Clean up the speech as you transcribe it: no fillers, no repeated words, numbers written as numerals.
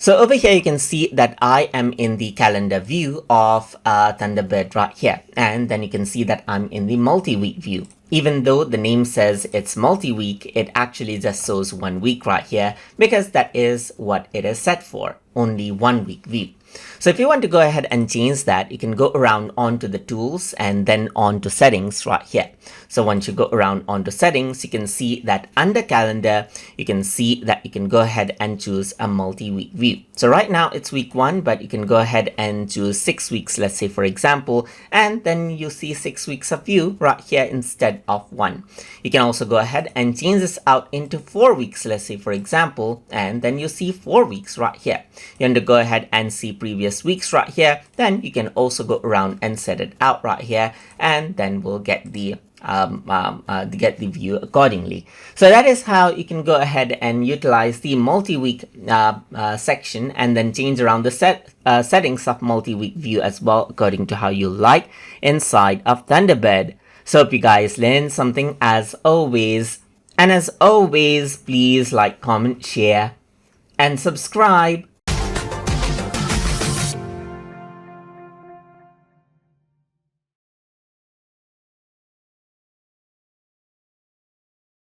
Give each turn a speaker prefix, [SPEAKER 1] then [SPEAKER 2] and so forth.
[SPEAKER 1] So over here, you can see that I am in the calendar view of Thunderbird right here. And then you can see that I'm in the multi-week view. Even though the name says it's multi-week, it actually just shows 1 week right here because that is what it is set for, only 1 week view. So if you want to go ahead and change that, you can go around onto the tools and then onto settings right here. So once you go around onto settings, you can see that under calendar, you can see that you can go ahead and choose a multi-week view. So right now it's week 1, but you can go ahead and choose 6 weeks, let's say for example, and then you see 6 weeks of view right here instead of 1. You can also go ahead and change this out into 4 weeks, let's say for example, and then you see 4 weeks right here. You want to go ahead and see previous weeks right here, then you can also go around and set it out right here, and then we'll get the view accordingly. So that is how you can go ahead and utilize the multi-week section and then change around the settings of multi-week view as well according to how you like inside of Thunderbird. So hope you guys learned something as always, and as always, please like, comment, share and subscribe.